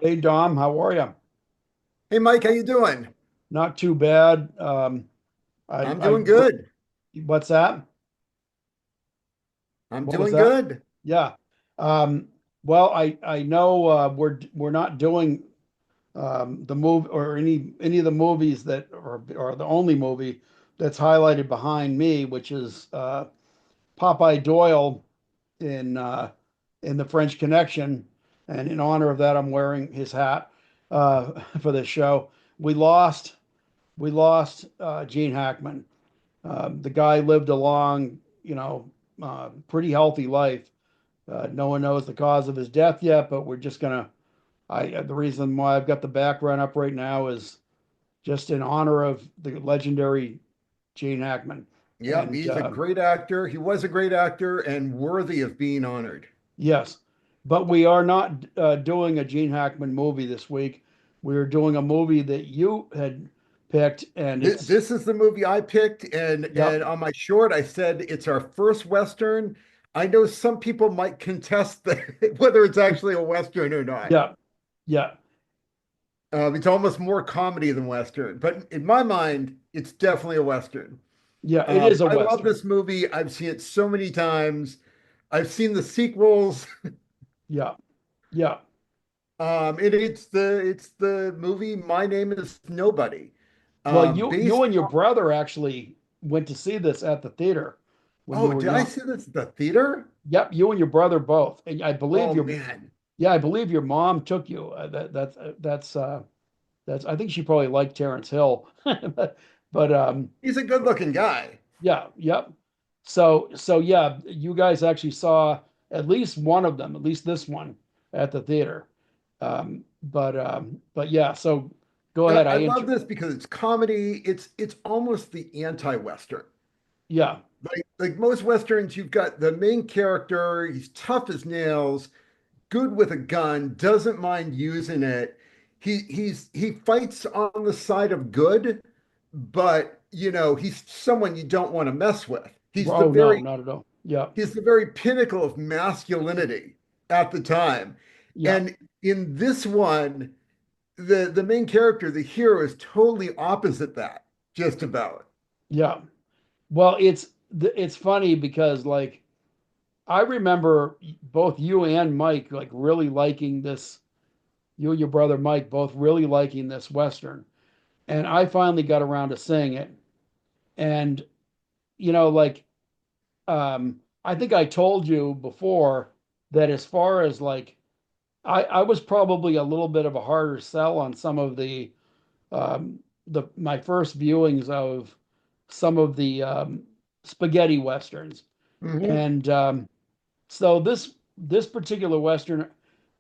Hey Dom, how are you? Hey Mike, how you doing? Not too bad. I'm I, doing good. what's that? I'm What was doing that? good. Yeah. Um, well, I know we're not doing the move or any of the movies that or the only movie that's highlighted behind me, which is Popeye Doyle in the French Connection, and in honor of that, I'm wearing his hat for this show. We lost we lost Gene Hackman. The guy lived a long, pretty healthy life. No one knows the cause of his death yet, but we're just gonna. The reason why I've got the background up right now is just in honor of the legendary Gene Hackman. Yeah, And he's a great actor. He was a great actor and worthy of being honored. yes, but we are not doing a Gene Hackman movie this week. We're doing a movie that you had picked, and it's This is the movie I picked, and yep, on my short, I said it's our first Western. I know some people might contest whether it's actually a Western or not. yeah, yeah, It's almost more comedy than Western, but in my mind, it's definitely a Western. yeah. It is a I love Western. this movie. I've seen it so many times. I've seen the sequels. Yeah, yeah. It's the movie My Name is Nobody. Well, you Based and your brother actually went to see this at the theater when you Oh, were did I young. see this at the theater? Yep, you and your brother both. And I believe Oh your man, yeah, I believe your mom took you. That's I think she probably liked Terrence Hill. But he's a good-looking guy. yeah, yep. So yeah, you guys actually saw at least one of them, at least this one at the theater. But yeah, so go ahead. I love this because it's comedy. It's almost the anti-Western. Yeah, Like most Westerns, you've got the main character, he's tough as nails, good with a gun, doesn't mind using it. He fights on the side of good, but he's someone you don't want to mess with. oh no, not at all. Yeah, He's the very pinnacle of masculinity at the time. yeah, And in this one, the main character, the hero, is totally opposite that, just about. yeah. Well, it's funny because like I remember both you and Mike like really liking this. You and your brother Mike both really liking this Western, and I finally got around to seeing it. And like I think I told you before that as far as like I was probably a little bit of a harder sell on some of the my first viewings of some of the spaghetti westerns. Mhm. And so this particular Western,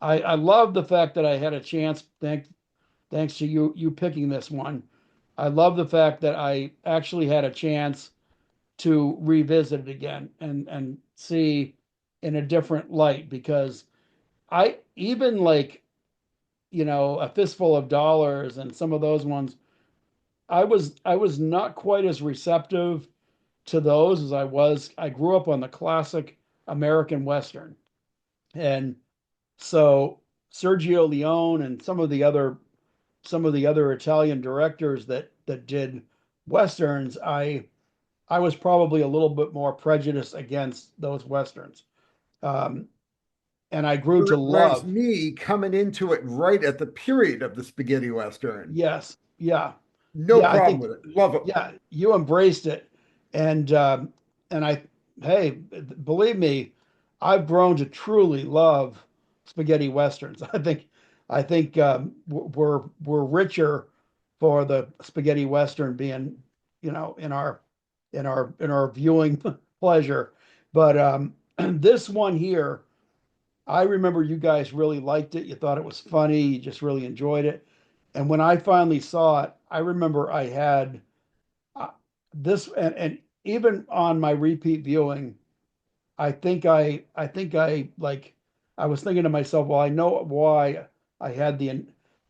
I love the fact that I had a chance, thanks to you picking this one. I love the fact that I actually had a chance to revisit it again and see in a different light because I even like, a fistful of dollars and some of those ones, I was not quite as receptive to those as I grew up on the classic American Western. And so Sergio Leone and some of the other Italian directors that did westerns, I was probably a little bit more prejudiced against those westerns, um, and I grew to Whereas love. me coming into it right at the period of the spaghetti Western, Yes, yeah, no yeah. I problem think with it. Love them. yeah, you embraced it, and I hey, believe me, I've grown to truly love spaghetti westerns. I think we're richer for the spaghetti western being, in our viewing pleasure. But this one here, I remember you guys really liked it. You thought it was funny. You just really enjoyed it. And when I finally saw it, I remember I had uh, this, and even on my repeat viewing, I think I like, I was thinking to myself, well, I know why I had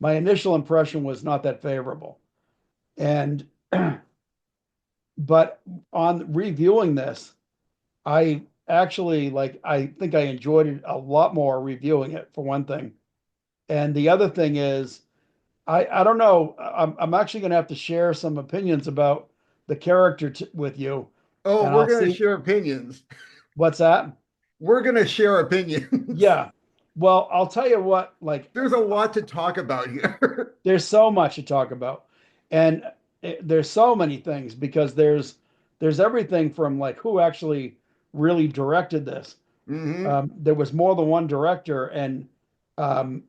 my initial impression was not that favorable. And, but on reviewing this, I think I enjoyed it a lot more reviewing it for one thing. And the other thing is, I don't know. I'm actually going to have to share some opinions about the character with you, Oh, and we're I'll going to see share opinions. what's that. We're going to share opinions. Yeah. Well, I'll tell you what. Like, There's a lot to talk about here. there's so much to talk about, and there's so many things because there's everything from like who actually really directed this. Hmm. There was more than one director, and um,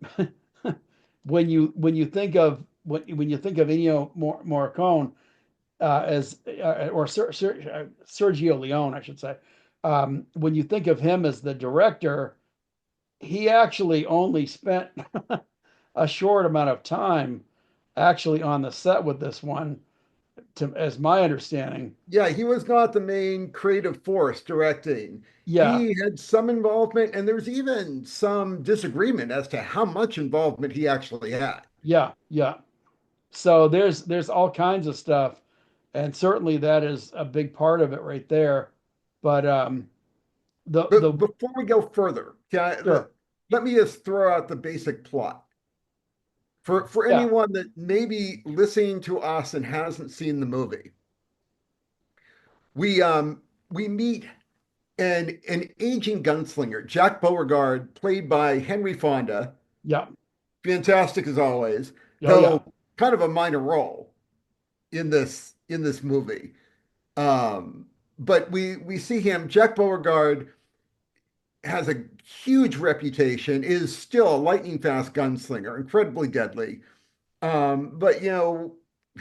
when you think of Ennio Morricone as or Sergio Leone, I should say, when you think of him as the director, he actually only spent a short amount of time actually on the set with this one, as my understanding. Yeah, he was not the main creative force directing. Yeah, He had some involvement, and there's even some disagreement as to how much involvement he actually had. yeah, yeah. So there's all kinds of stuff, and certainly that is a big part of it right there. But the But before we go further, sure, let me just throw out the basic plot. For yeah, anyone that may be listening to us and hasn't seen the movie, we meet an aging gunslinger, Jack Beauregard, played by Henry Fonda, yeah, fantastic as always, oh yeah. though kind of a minor role in this movie. Um, but we see him. Jack Beauregard has a huge reputation, is still a lightning fast gunslinger, incredibly deadly. But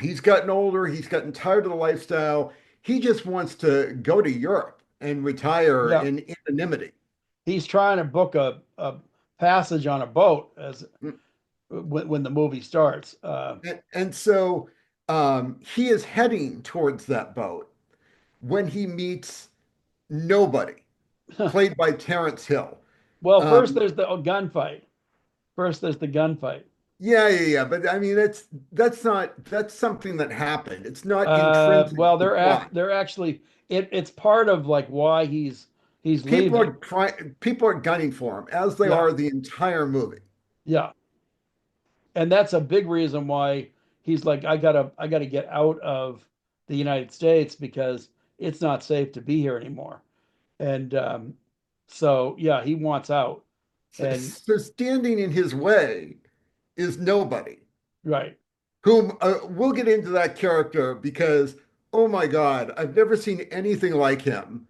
he's gotten older, he's gotten tired of the lifestyle. He just wants to go to Europe and retire Yeah, in anonymity. he's trying to book a passage on a boat as when the movie starts. And so he is heading towards that boat when he meets nobody, played by Terrence Hill. Well, first Um, there's the gunfight. First there's the gunfight. yeah, yeah, yeah. But I mean, that's something that happened. It's not intrinsic Well, to the plot. they're actually it's part of like why he's leaving. People are gunning for him, as they Yeah, are the entire movie. yeah, and that's a big reason why he's like, I gotta get out of the United States because it's not safe to be here anymore. And so yeah, he wants out. So, And so standing in his way is nobody. right, Whom we'll get into that character because oh my God, I've never seen anything like him.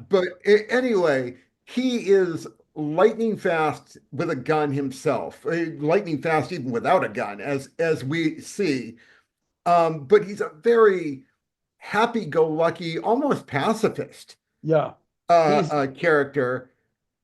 But anyway, he is lightning fast with a gun himself, lightning fast even without a gun, as we see. But he's a very happy-go-lucky, almost pacifist yeah, he's character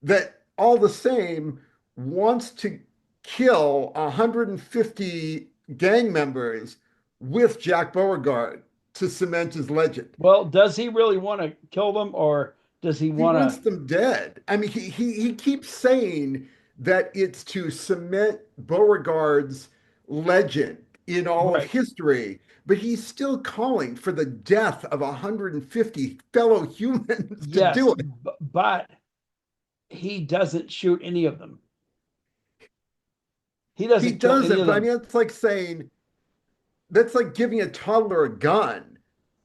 that all the same wants to kill 150 gang members with Jack Beauregard to cement his legend. well, does he really want to kill them or does he He want wants to? them dead. I mean, he keeps saying that it's to cement Beauregard's legend in all of Right, history, but he's still calling for the death of 150 fellow humans to yes, do it. but he doesn't shoot any of them. He He doesn't kill any doesn't, of but I them. mean, it's like saying that's like giving a toddler a gun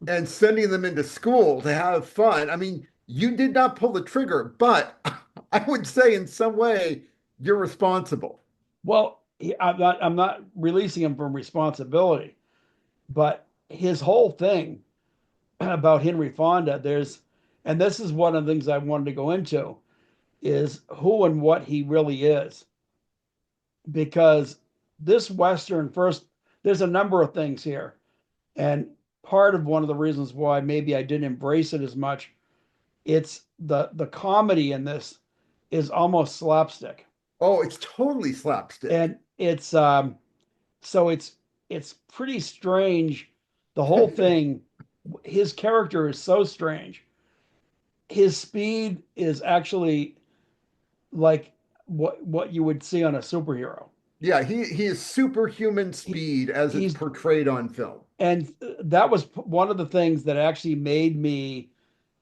and sending them into school to have fun. I mean, you did not pull the trigger, but I would say in some way you're responsible. Well, I'm not releasing him from responsibility, but his whole thing about Henry Fonda, and this is one of the things I wanted to go into, is who and what he really is. Because this Western, first, there's a number of things here. And part of one of the reasons why maybe I didn't embrace it as much, it's the comedy in this is almost slapstick. Oh, it's totally slapstick. And so it's pretty strange. The whole thing, his character is so strange. His speed is actually like what you would see on a superhero. Yeah, he is superhuman He, speed as it's he's portrayed on film. and that was one of the things that actually made me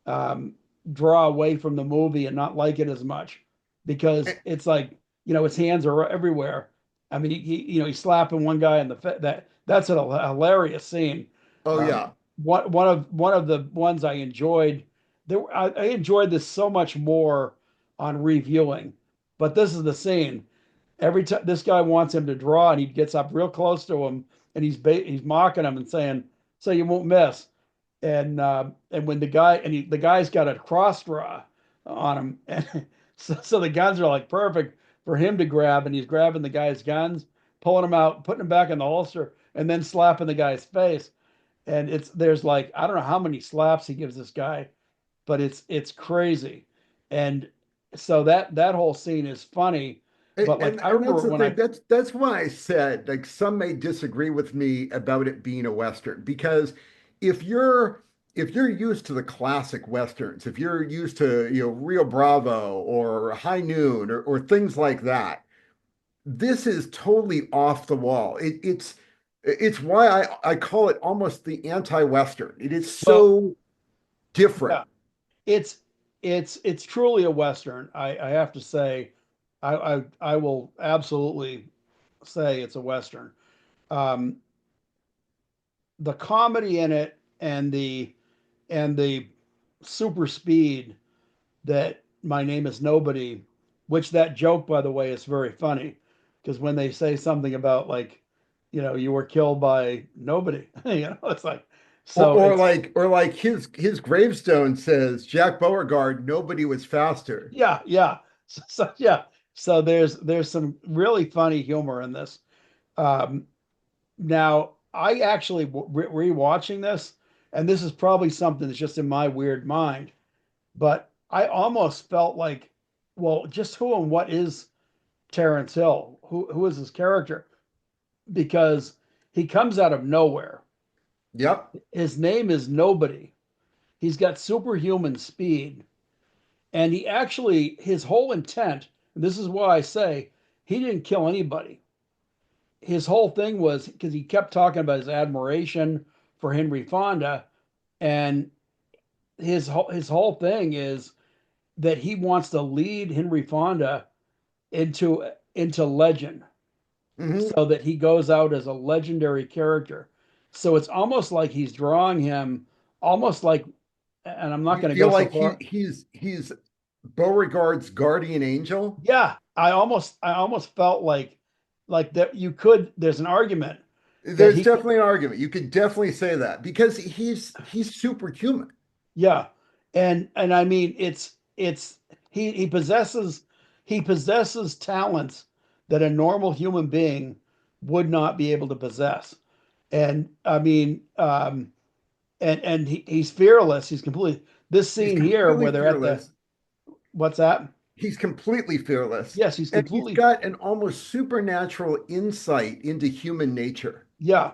um, draw away from the movie and not like it as much because And, it's like his hands are everywhere, I mean, he's slapping one guy in the face. That's a hilarious scene. Oh Um, yeah. one of the ones I enjoyed. I enjoyed this so much more on reviewing, but this is the scene. Every time this guy wants him to draw, and he gets up real close to him, and he's mocking him and saying, "So you won't miss." And when the guy's got a cross draw on him, and so the guns are like perfect for him to grab, and he's grabbing the guy's guns, pulling them out, putting them back in the holster, and then slapping the guy's face. And there's like I don't know how many slaps he gives this guy, but it's crazy. And so that whole scene is funny. But like I And that's remember the when thing. I That's why I said like some may disagree with me about it being a Western because if you're if you're used to the classic Westerns, if you're used to, Rio Bravo or High Noon or things like that, this is totally off the wall. It's why I call it almost the anti-Western. It is well so different. yeah, it's it's truly a Western. I have to say, I will absolutely say it's a Western. Um, the comedy in it and the super speed that my name is nobody, which that joke by the way is very funny because when they say something about like, you were killed by nobody, it's like so it's Or like his gravestone says, Jack Beauregard, nobody was faster. yeah, yeah. Yeah. So there's some really funny humor in this. Um, Now, I actually rewatching this, and this is probably something that's just in my weird mind, but I almost felt like, well, just who and what is Terrence Hill? Who is his character? Because he comes out of nowhere. Yep. His name is Nobody. He's got superhuman speed, and his whole intent, and this is why I say he didn't kill anybody. His whole thing was because he kept talking about his admiration for Henry Fonda, and his whole thing is that he wants to lead Henry Fonda into legend, Hmm. so that he goes out as a legendary character. So it's almost like he's drawing him, almost like, and I'm not You going to feel go so like far. he's Beauregard's guardian angel? Yeah, I almost felt like that you could. There's an argument that There's he could. definitely an argument. You could definitely say that because he's superhuman. Yeah, and I mean it's he possesses talents that a normal human being would not be able to possess. And I mean, and he's fearless. He's completely this He's scene here completely where they're at the fearless. what's that? He's completely fearless. Yes, he's And he's completely got an almost supernatural insight into human nature. yeah,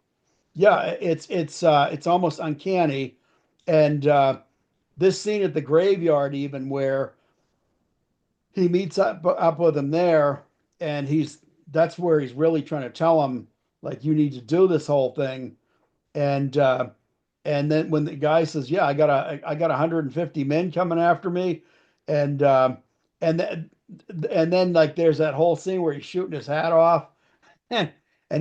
yeah. It's almost uncanny, and this scene at the graveyard even where he meets up with him there, and that's where he's really trying to tell him like you need to do this whole thing, and then when the guy says, "Yeah, I got 150 men coming after me," and and then and then like there's that whole scene where he's shooting his hat off, and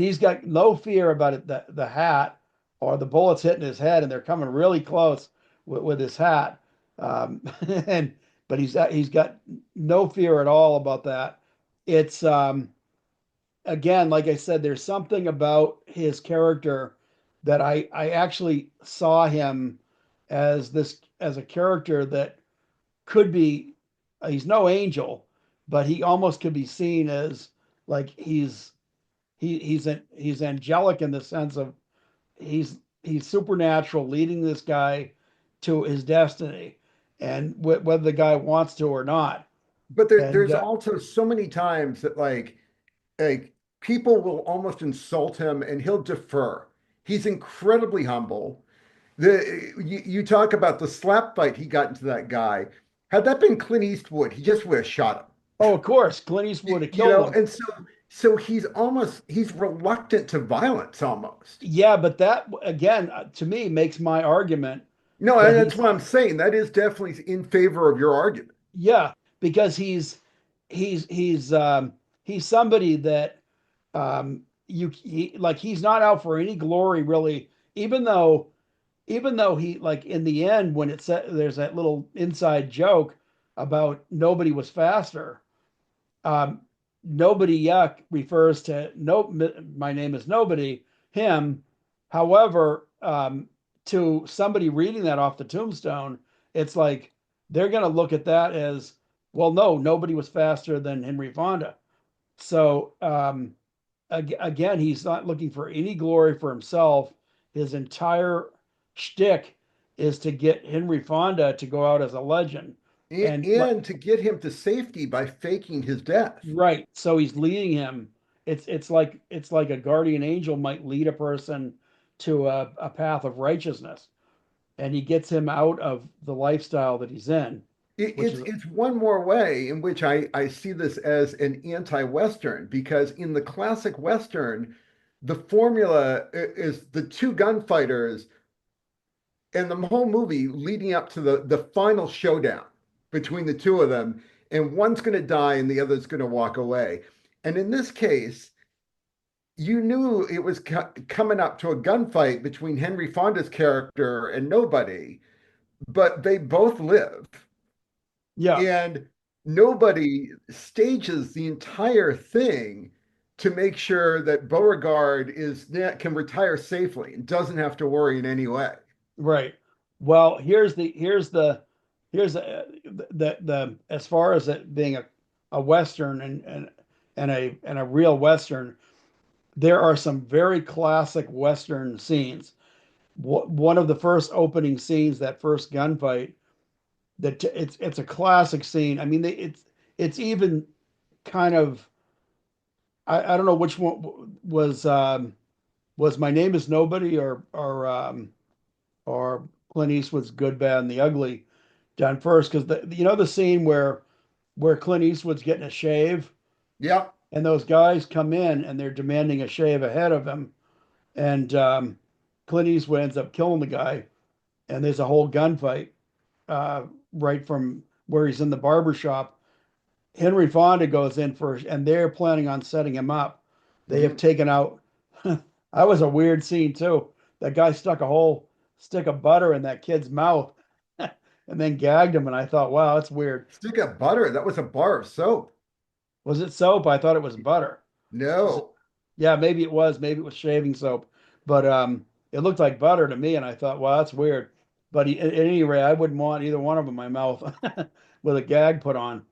he's got no fear about it, the hat or the bullets hitting his head, and they're coming really close with his hat. And but he's got no fear at all about that. It's again, like I said, there's something about his character that I actually saw him as a character that could be he's no angel, but he almost could be seen as like he's angelic in the sense of he's supernatural, leading this guy to his destiny, and whether the guy wants to or not. But And there's also so many times that like people will almost insult him and he'll defer. He's incredibly humble. You talk about the slap fight he got into that guy. Had that been Clint Eastwood, he just would have shot him. oh, of course, Clint Eastwood would have You killed know, him. and so he's reluctant to violence almost. Yeah, but that again to me makes my argument No, that and that's he's what I'm saying. That is definitely in favor of your argument. yeah because he's he's somebody that Like he's not out for any glory really, even though he like in the end when it said there's that little inside joke about nobody was faster. Um, Nobody yuck refers to no, my name is nobody, him. However, to somebody reading that off the tombstone, it's like they're going to look at that as, well, no, nobody was faster than Henry Fonda. So again, he's not looking for any glory for himself. His entire shtick is to get Henry Fonda to go out as a legend. And And to get him to safety by faking his death. right. So he's leading him. It's like a guardian angel might lead a person to a path of righteousness, and he gets him out of the lifestyle that he's in, which is It's one more way in which I see this as an anti-Western, because in the classic Western, the formula is the two gunfighters and the whole movie leading up to the final showdown between the two of them, and one's going to die and the other's going to walk away. And in this case, you knew it was coming up to a gunfight between Henry Fonda's character and nobody, but they both live. yeah, And nobody stages the entire thing to make sure that Beauregard can retire safely and doesn't have to worry in any way. right. Well, here's the as far as it being a Western and a real Western, there are some very classic Western scenes. One of the first opening scenes, that first gunfight, that it's a classic scene. I mean, it's even kind of I don't know which one was My Name Is Nobody or Clint Eastwood's Good, Bad, and the Ugly done first because the scene where Clint Eastwood's getting a shave Yeah. and those guys come in and they're demanding a shave ahead of him and Clint Eastwood ends up killing the guy and there's a whole gunfight right from where he's in the barber shop. Henry Fonda goes in first, and they're planning on setting him up. They have Mhm. taken out. That was a weird scene too. That guy stuck a whole stick of butter in that kid's mouth, and then gagged him. And I thought, wow, that's weird. Stick of butter. That was a bar of soap. Was it soap? I thought it was butter. Was it? No. Yeah, maybe it was. Maybe it was shaving soap, but it looked like butter to me, and I thought, wow, that's weird. But at any rate, I wouldn't want either one of them in my mouth with a gag put on.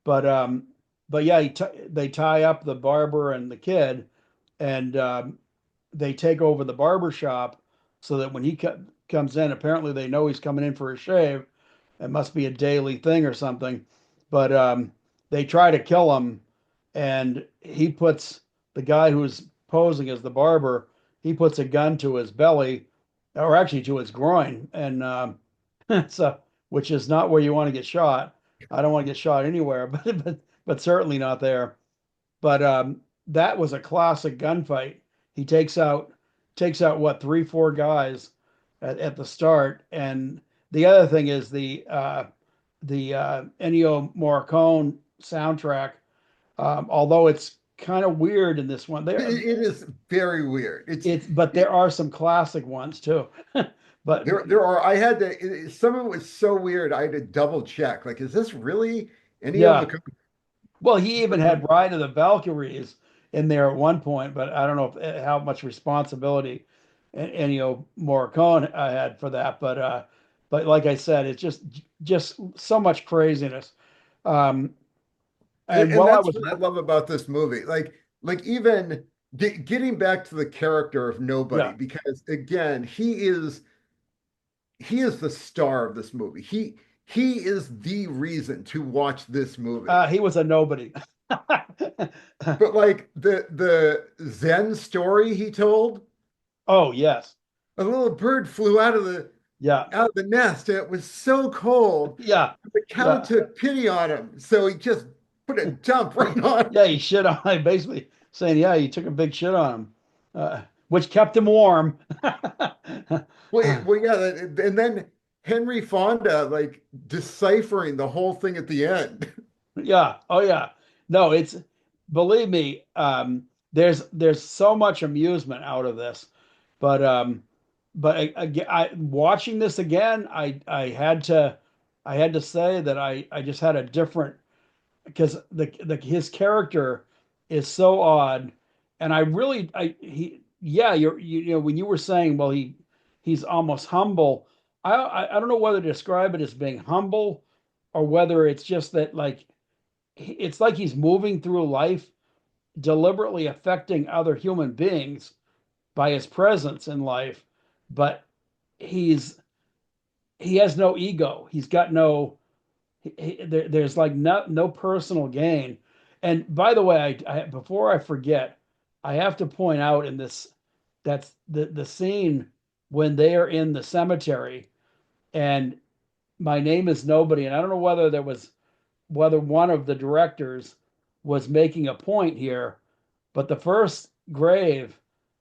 But yeah, they tie up the barber and the kid, and they take over the barber shop so that when he comes in, apparently they know he's coming in for a shave. It must be a daily thing or something. But they try to kill him, and he puts the guy who's posing as the barber. He puts a gun to his belly, or actually to his groin, and so which is not where you want to get shot. I don't want to get shot anywhere, but certainly not there. But that was a classic gunfight. He takes out what, three, four guys at the start. And the other thing is the Ennio Morricone soundtrack. Although it's kind of weird in this one, It is very weird. but there are some classic ones too. But There are, I had to, some of it was so weird. I had to double check. Like, is this really Ennio yeah, McComb? well, he even had Ride of the Valkyries in there at one point, but I don't know how much responsibility Ennio Morricone had for that. But like I said, it's just so much craziness. Um, and And while I that's was what I love about this movie. Like even getting back to the character of nobody, yeah, because again, he is the star of this movie. He is the reason to watch this movie. he was a nobody. But like the Zen story he told, Oh yes, a little bird flew yeah, out of the nest and it was so cold. yeah, The cow yeah, took pity on him, so he just put a dump right on. yeah. He shit on basically saying, yeah, he took a big shit on him, which kept him warm. Well, yeah, and then Henry Fonda like deciphering the whole thing at the end. Yeah. Oh, yeah. No, believe me, there's so much amusement out of this, but watching this again, I had to say that I just had a different because the his character is so odd, and I really he yeah you know when you were saying well he's almost humble. I don't know whether to describe it as being humble or whether it's just that like it's like he's moving through life deliberately affecting other human beings by his presence in life, but he's he has no ego. He's got no there's like no personal gain. And by the way, before I forget, I have to point out in this that's the scene when they are in the cemetery and my name is nobody, and I don't know whether there was whether one of the directors was making a point here, but the first grave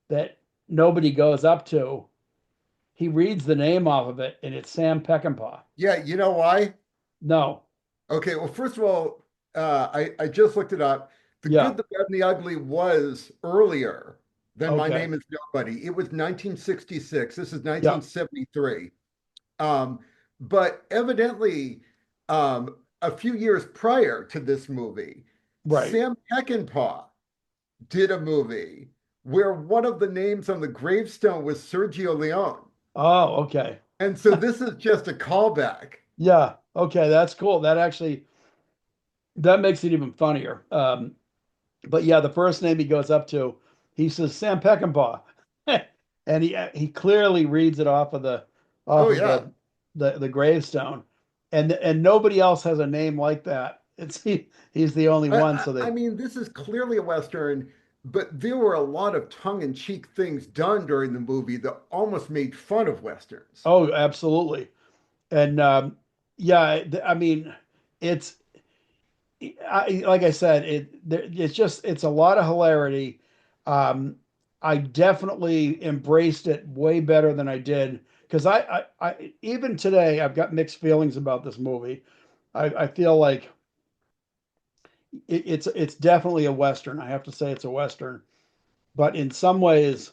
that nobody goes up to, he reads the name off of it, and it's Sam Peckinpah. Yeah, you know why? No, Okay, well, first of all, I just looked it up. The Good, yeah, the Bad, and the Ugly was earlier than My okay, Name is Nobody. It was 1966. This is yeah, 1973. Um, but evidently, a few years prior to this movie, right. Sam Peckinpah did a movie where one of the names on the gravestone was Sergio Leone. Oh, okay, And so this is just a callback. yeah, okay, that's cool. That actually that makes it even funnier. But yeah, the first name he goes up to, he says Sam Peckinpah, and he clearly reads it off Oh, of yeah. the gravestone, and nobody else has a name like that. He's the only one. So I they mean, this is clearly a Western, but there were a lot of tongue-in-cheek things done during the movie that almost made fun of Westerns. oh absolutely, and yeah, I mean it's like I said, it's just it's a lot of hilarity. Um, I definitely embraced it way better than I did because I even today I've got mixed feelings about this movie. I feel like it's definitely a Western. I have to say it's a Western, but in some ways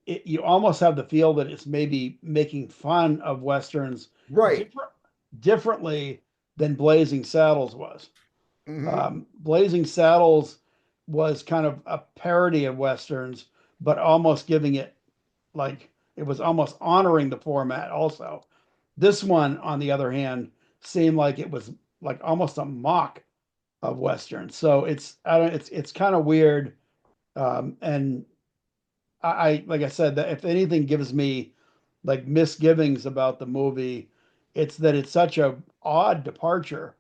you almost have the feel that it's maybe making fun of Westerns Right. different differently than Blazing Saddles was. Hmm. Blazing Saddles was kind of a parody of westerns, but almost giving it like it was almost honoring the format. Also, this one, on the other hand, seemed like it was like almost a mock of westerns. So it's I don't it's kind of weird. And I like I said that if anything gives me like misgivings about the movie, it's that it's such a odd departure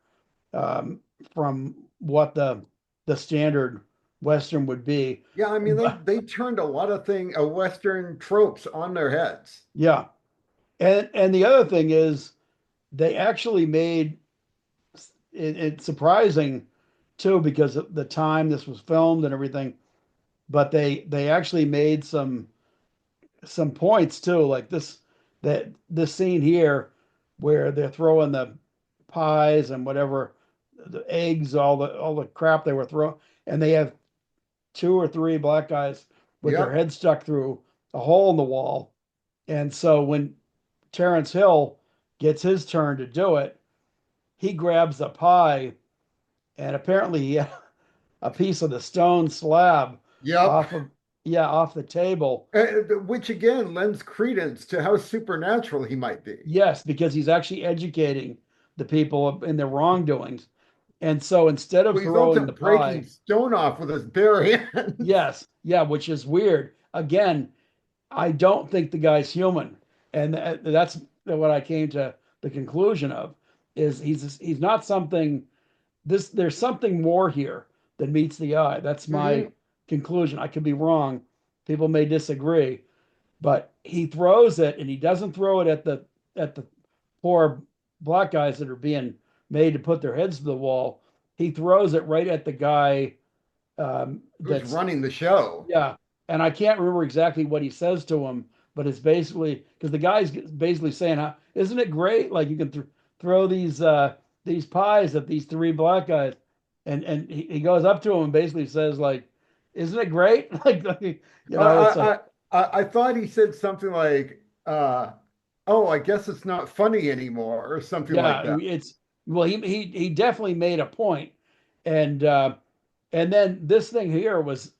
um, from what the standard Western would be. Yeah, I mean, they turned a lot of Western tropes on their heads. Yeah, and the other thing is they actually made it surprising too because of the time this was filmed and everything. But they actually made some points too, like this scene here where they're throwing the pies and whatever the eggs, all the crap they were throwing, and they have two or three black guys with their Yep, heads stuck through a hole in the wall. And so when Terrence Hill gets his turn to do it, he grabs a pie and apparently he had a piece of the stone slab yep. off of yeah, off the table. Which again lends credence to how supernatural he might be. Yes, because he's actually educating the people in their wrongdoings. And so instead of Well, he's throwing also the breaking pie, stone off with his bare hands. yes, yeah, which is weird. Again, I don't think the guy's human, and that's what I came to the conclusion of. Is he's not something. There's something more here than meets the eye. That's my Hmm. conclusion. I could be wrong. People may disagree, but he throws it, and he doesn't throw it at the poor black guys that are being made to put their heads to the wall. He throws it right at the guy Who's that's running the show? yeah, and I can't remember exactly what he says to him, but it's basically because the guy's basically saying, "Isn't it great? Like you can throw these pies at these three black guys," and he goes up to him and basically says like, Isn't it great? I, It's like, I thought he said something like, "Oh, I guess it's not funny anymore," or something like yeah, that. it's well, he definitely made a point, and and then this thing here was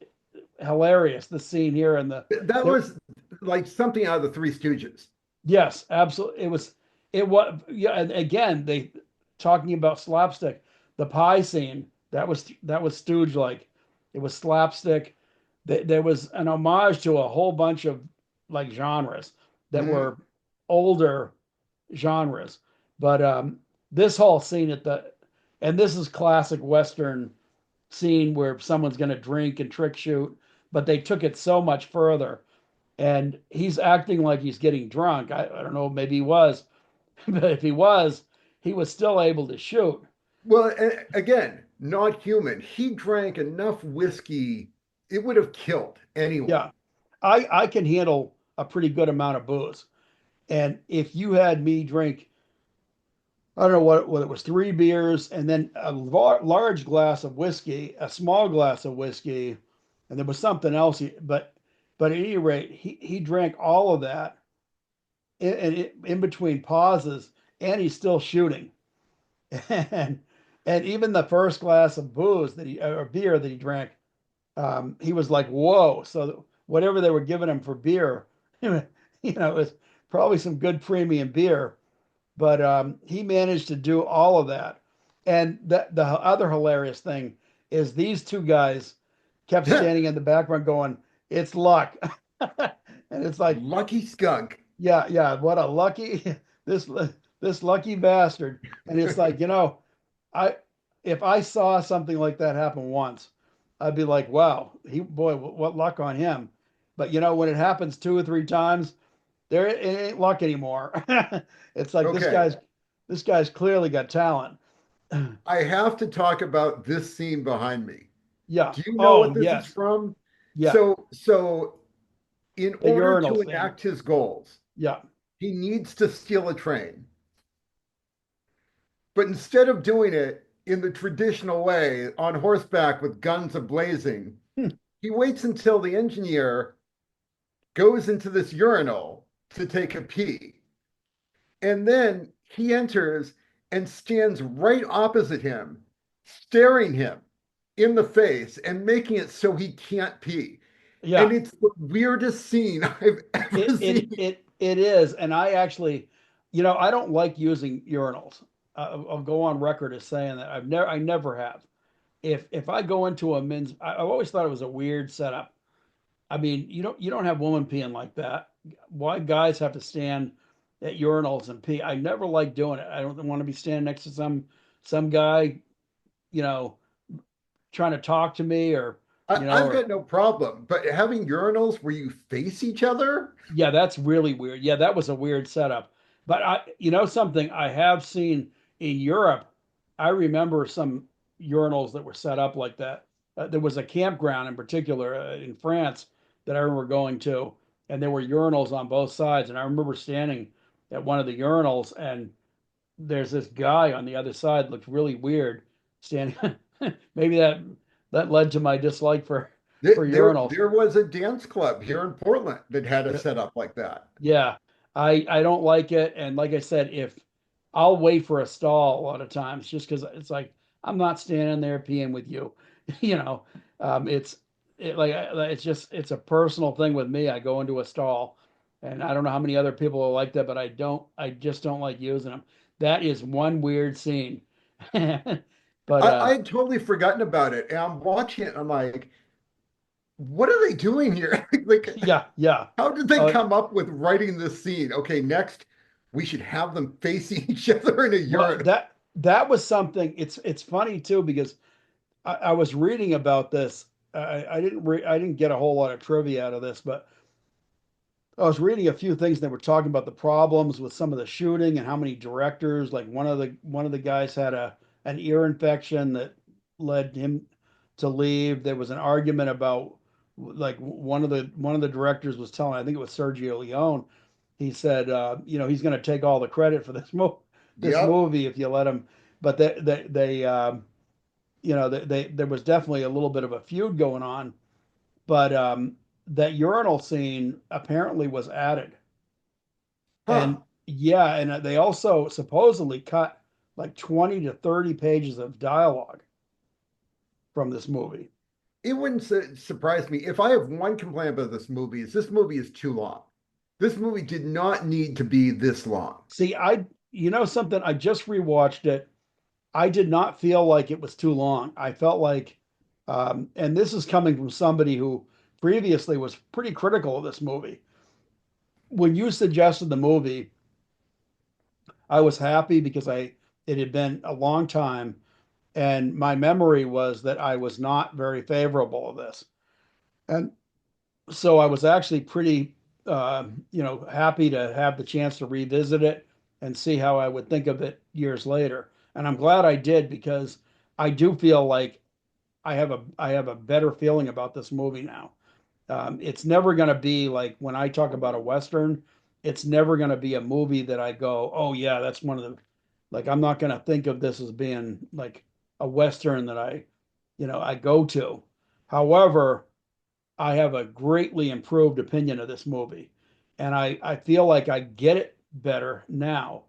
hilarious. The scene here and That the was like something out of the Three Stooges. yes, absolutely. It was yeah, and again they talking about slapstick. The pie scene that was Stooge like. It was slapstick. There was an homage to a whole bunch of like genres that Mhm. were older genres. But this whole scene at the and this is classic Western scene where someone's going to drink and trick shoot, but they took it so much further. And he's acting like he's getting drunk. I don't know, maybe he was, but if he was still able to shoot. Well, again, not human. He drank enough whiskey, it would have killed anyone. Yeah, I can handle a pretty good amount of booze. And if you had me drink, I don't know what it was, three beers and then a large glass of whiskey, a small glass of whiskey, and there was something else. But at any rate, he drank all of that in between pauses, and he's still shooting. And and even the first glass of booze that he or beer that he drank, he was like, "Whoa!" So whatever they were giving him for beer, it was probably some good premium beer. But he managed to do all of that. And the other hilarious thing is these two guys kept standing in the background going, "It's luck," and it's like, Lucky skunk. yeah, yeah, what a lucky this this lucky bastard. And it's like, I if I saw something like that happen once, I'd be like, wow, boy, what luck on him. But when it happens two or three times, there it ain't luck anymore. It's like Okay, this guy's clearly got talent. I have to talk about this scene behind me. Yeah. Do you know what Oh, this is yes. from? Yeah. So in The order urinal to scene. enact his goals, Yeah. he needs to steal a train. But instead of doing it in the traditional way on horseback with guns ablazing, he waits until the engineer goes into this urinal to take a pee. And then he enters and stands right opposite him, staring him in the face and making it so he can't pee. And Yeah. it's the weirdest scene I've ever seen. It is. And I actually, I don't like using urinals. I'll go on record as saying that I never have. If I go into a men's, I've always thought it was a weird setup. I mean, you don't have women peeing like that. Why guys have to stand at urinals and pee? I never like doing it. I don't want to be standing next to some guy, you know, trying to talk to me I've or got no problem, but having urinals where you face each other, yeah, that's really weird. Yeah, that was a weird setup. But something I have seen in Europe. I remember some urinals that were set up like that. There was a campground in particular in France that I remember going to, and there were urinals on both sides. And I remember standing at one of the urinals, and there's this guy on the other side looked really weird standing. Maybe that led to my dislike for urinals. there was a dance club here in Portland that had a Yeah. setup like that. Yeah, I don't like it, and like I said, if I'll wait for a stall a lot of times, just because it's like I'm not standing there peeing with you, you know. It's it's just it's a personal thing with me. I go into a stall, and I don't know how many other people are like that, but I just don't like using them. That is one weird scene, but I had totally forgotten about it, and I'm watching it. And I'm like, what are they doing here? Like, yeah, yeah. how did they Uh, come up with writing this scene? Okay, next we should have them facing each other in a well, urinal. that was something. It's funny too because I was reading about this. I didn't get a whole lot of trivia out of this, but I was reading a few things. They were talking about the problems with some of the shooting and how many directors. Like one of the guys had an ear infection that led him to leave. There was an argument about like one of the directors was telling. I think it was Sergio Leone. He said, he's going to take all the credit for this Yep. movie if you let him. But they there was definitely a little bit of a feud going on, but that urinal scene apparently was added. Huh. And yeah, and they also supposedly cut like 20 to 30 pages of dialogue from this movie. It wouldn't surprise me. If I have one complaint about this movie is too long. This movie did not need to be this long. See, you know something, I just rewatched it. I did not feel like it was too long. I felt like, and this is coming from somebody who previously was pretty critical of this movie. When you suggested the movie, I was happy because it had been a long time, and my memory was that I was not very favorable of this. And so I was actually pretty, happy to have the chance to revisit it and see how I would think of it years later. And I'm glad I did because I do feel like I have a better feeling about this movie now. It's never going to be like when I talk about a Western, it's never going to be a movie that I go, oh yeah, that's one of the, like, I'm not going to think of this as being like a Western that I go to. However, I have a greatly improved opinion of this movie. And I feel like I get it better now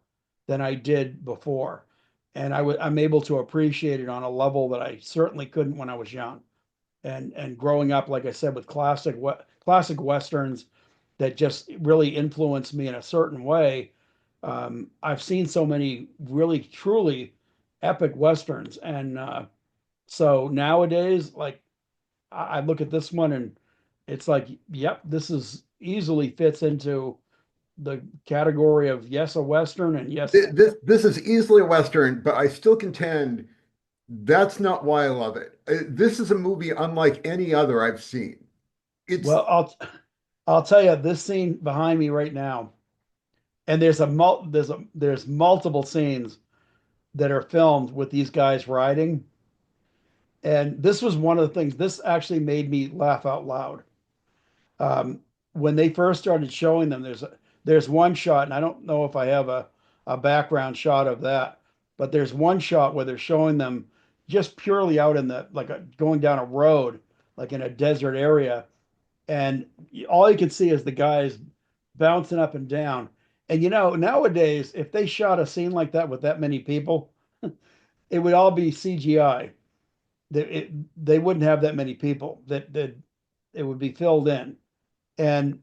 than I did before. And I'm able to appreciate it on a level that I certainly couldn't when I was young. And growing up, like I said, with classic westerns that just really influenced me in a certain way. I've seen so many really truly epic westerns, and so nowadays, like I look at this one and it's like, yep, this is easily fits into the category of yes, a western, and yes, This is easily a Western, but I still contend that's not why I love it. This is a movie unlike any other I've seen. It's well, I'll tell you this scene behind me right now, and there's multiple scenes that are filmed with these guys riding. And this was one of the things, this actually made me laugh out loud. Um, when they first started showing them, there's one shot, and I don't know if I have a background shot of that, but there's one shot where they're showing them just purely out in the like going down a road, like in a desert area, and all you can see is the guys bouncing up and down. And nowadays, if they shot a scene like that with that many people, it would all be CGI. They wouldn't have that many people that it would be filled in. And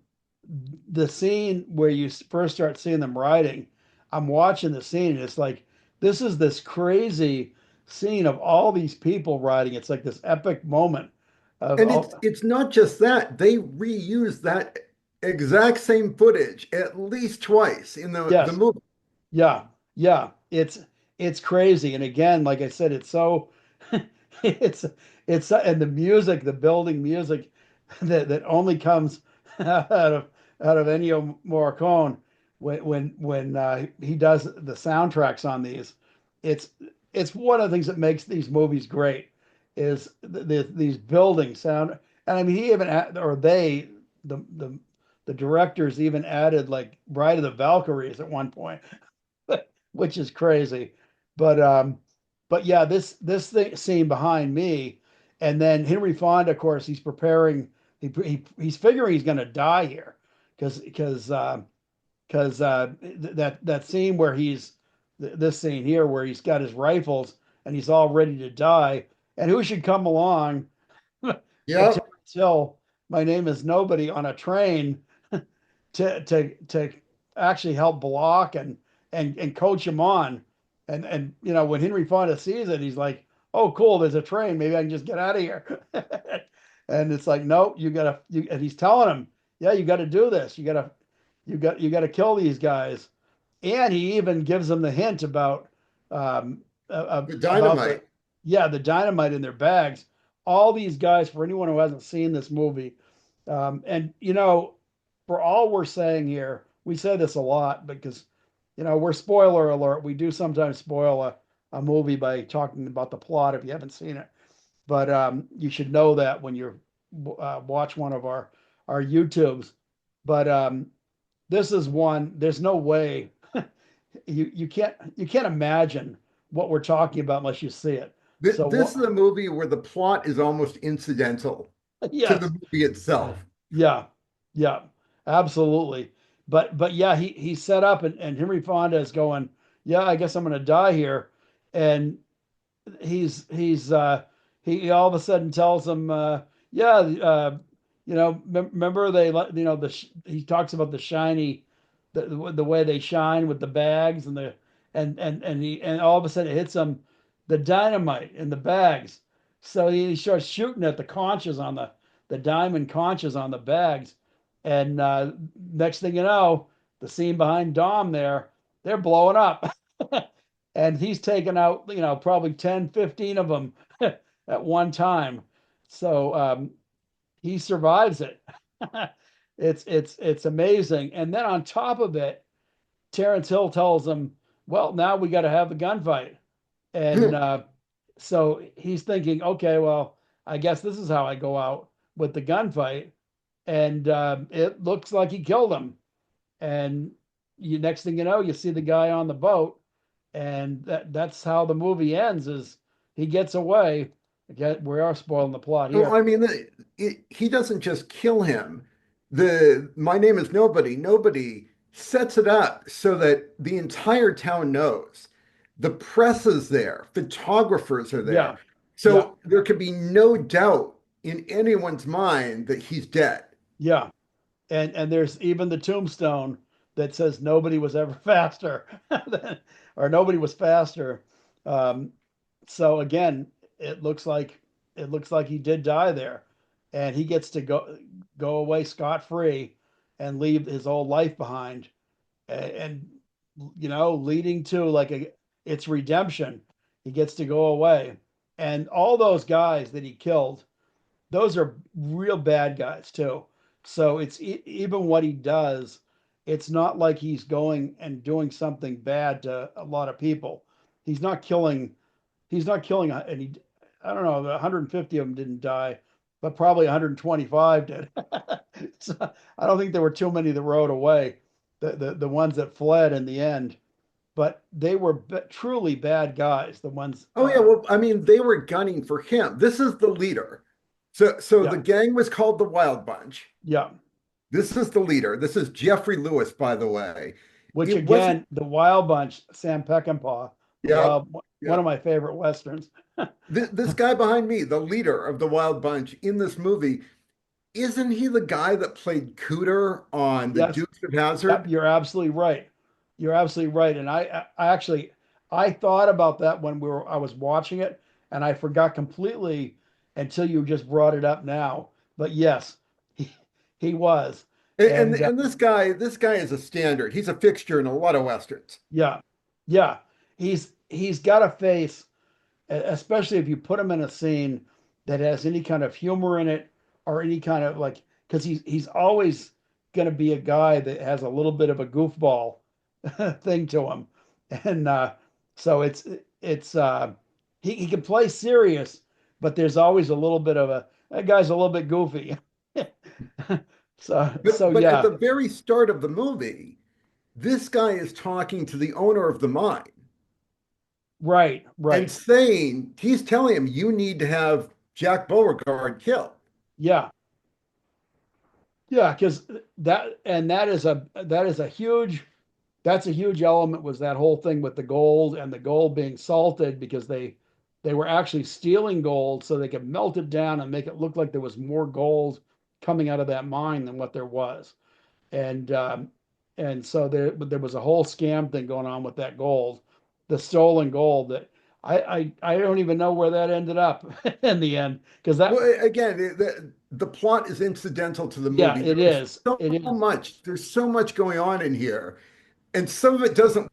the scene where you first start seeing them riding, I'm watching the scene and it's like this is this crazy scene of all these people riding. It's like this epic moment of and all. it's not just that. They reuse that exact same footage at least twice in the Yes, movie. yeah, yeah. It's crazy. And again, like I said, it's so it's and the music, the building music that only comes out of Ennio Morricone when he does the soundtracks on these. It's it's one of the things that makes these movies great is these building sound. And I mean, he even or they the directors even added like Ride of the Valkyries at one point, which is crazy. But yeah, this thing scene behind me, and then Henry Fonda, of course, he's preparing. He's figuring he's going to die here because that scene where this scene here where he's got his rifles and he's all ready to die, and who should come along but Yep. Terrence Hill? My name is nobody on a train to actually help block and coach him on. And when Henry Fonda sees it, he's like, "Oh, cool! There's a train. Maybe I can just get out of here." And it's like, "No, you gotta." And he's telling him, "Yeah, you got to do this. You got to kill these guys." And he even gives them the hint um, The about the dynamite. yeah the dynamite in their bags. All these guys, for anyone who hasn't seen this movie, and for all we're saying here, we say this a lot because, we're spoiler alert. We do sometimes spoil a movie by talking about the plot if you haven't seen it. But you should know that when you watch one of our YouTubes. But this is one. There's no way you can't imagine what we're talking about unless you see it. So This is a movie where the plot is almost incidental. to the Yes. movie itself. Yeah. Yeah. Absolutely. But yeah, he set up and Henry Fonda is going, yeah, I guess I'm gonna die here. And he's he all of a sudden tells him yeah remember they let he talks about the shiny the way they shine with the bags and the and all of a sudden it hits him the dynamite in the bags, so he starts shooting at the conches on the diamond conches on the bags, and next thing you know, the scene behind Dom there, they're blowing up. And he's taken out, probably 10, 15 of them at one time. So he survives it. It's amazing. And then on top of it, Terrence Hill tells him, "Well, now we got to have the gunfight." And so he's thinking, "Okay, well, I guess this is how I go out with the gunfight." And it looks like he killed him. And next thing you know, you see the guy on the boat, and that's how the movie ends. Is he gets away? Again, we are spoiling the plot Well, here. I mean, he doesn't just kill him. The My Name Is Nobody, nobody sets it up so that the entire town knows. The press is there, photographers are there. Yeah, yeah, So there can be no doubt in anyone's mind that he's dead. yeah. And there's even the tombstone that says nobody was ever faster, or nobody was faster. Um, so again, it looks like it looks like he did die there, and he gets to go away scot free and leave his old life behind, and leading to like it's redemption. He gets to go away, and all those guys that he killed, those are real bad guys too. So it's even what he does, it's not like he's going and doing something bad to a lot of people. He's not killing. He's not killing any. I don't know. 150 of them didn't die, but probably 125 did. So I don't think there were too many that rode away. The ones that fled in the end, but they were truly bad guys. The ones. Oh yeah, well, I mean, they were gunning for him. This is the leader. So the Yeah, gang was called the Wild Bunch. yeah. This is the leader. This is Jeffrey Lewis, by the way. Which It wasn't, again, the Wild Bunch, Sam Peckinpah, yeah, one yeah. of my favorite westerns. This guy behind me, the leader of the Wild Bunch in this movie, isn't he the guy that played Cooter on The Yes, Dukes of yep, Hazzard? you're absolutely right. You're absolutely right. And I actually, I thought about that when I was watching it, and I forgot completely until you just brought it up now. But yes, he, he was. And And this guy is a standard. He's a fixture in a lot of westerns. yeah, yeah, he's got a face, especially if you put him in a scene that has any kind of humor in it, or any kind of like, because he's always going to be a guy that has a little bit of a goofball thing to him. And so it's he can play serious, but there's always a little bit of a that guy's a little bit goofy. So But at yeah, the very start of the movie, this guy is talking to the owner of the mine right, and right. saying, he's telling him, you need to have Jack Beauregard killed. Yeah. Yeah, because that is a huge that's a huge element, was that whole thing with the gold, and the gold being salted because they were actually stealing gold so they could melt it down and make it look like there was more gold coming out of that mine than what there was. And so there was a whole scam thing going on with that gold, the stolen gold that I don't even know where that ended up in the end, because that, Well, again, the plot is incidental to the yeah, movie. it is. It is. There's so much going on in here, and some of it doesn't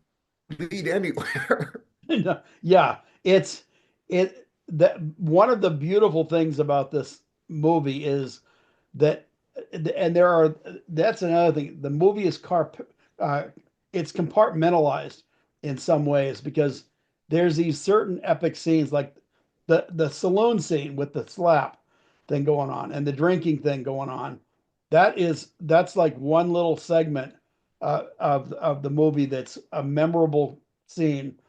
lead anywhere. No, yeah, it that one of the beautiful things about this movie is that, and there are that's another thing. The movie is uh, it's compartmentalized in some ways, because there's these certain epic scenes, like the saloon scene with the slap thing going on and the drinking thing going on. That's like one little segment of the movie that's a memorable scene.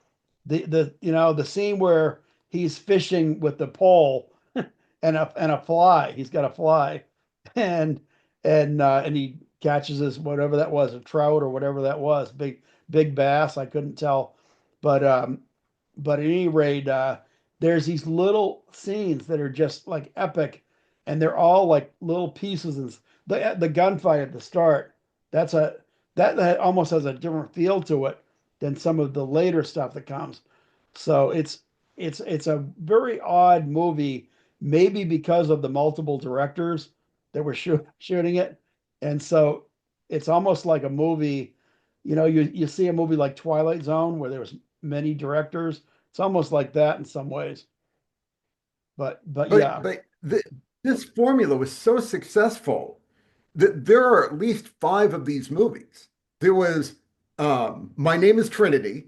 The scene where he's fishing with the pole and a fly. He's got a fly, and and he catches his whatever that was, a trout or whatever that was, big bass. I couldn't tell, but but at any rate, there's these little scenes that are just like epic, and they're all like little pieces. And the gunfight at the start, that's a that almost has a different feel to it than some of the later stuff that comes. So it's a very odd movie, maybe because of the multiple directors that were shooting it, and so it's almost like a movie. You know, you see a movie like Twilight Zone where there was many directors. It's almost like that in some ways. But But yeah, but this formula was so successful that there are at least five of these movies. There was My Name is Trinity.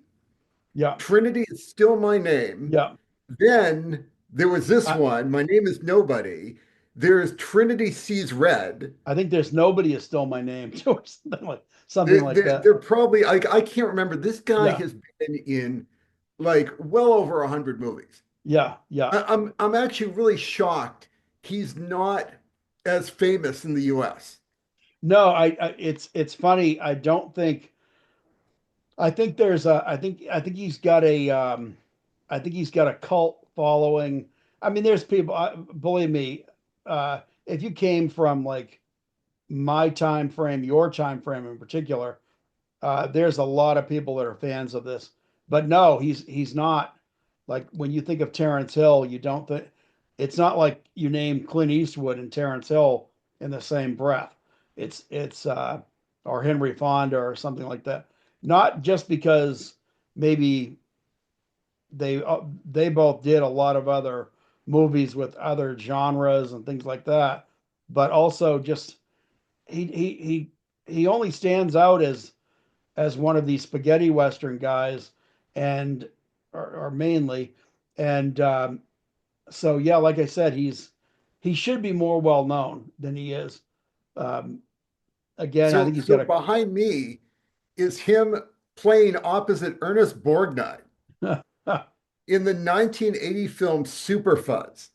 yeah, Trinity is Still My Name. yeah. Then there was this I one, My Name is Nobody. There's Trinity Sees Red. I think there's nobody is still my name too, or something They're, like they're, that. they're probably, I can't remember. This guy Yeah, has been in like well over 100 movies. yeah, yeah. I'm actually really shocked he's not as famous in the US. No, it's funny. I don't think. I think there's a. I think he's got a. I think he's got a cult following. I mean, there's people. Believe me, if you came from like my time frame, your time frame in particular, there's a lot of people that are fans of this. But no, he's not. Like when you think of Terrence Hill, you don't think it's not like you name Clint Eastwood and Terrence Hill in the same breath. It's or Henry Fonda or something like that. Not just because maybe they both did a lot of other movies with other genres and things like that, but also just he only stands out as one of these spaghetti western guys, and or mainly, and so yeah, like I said, he should be more well known than he is. Um, Again, I So think he's so got behind me is him playing opposite Ernest Borgnine a. in the 1980 film Superfuzz.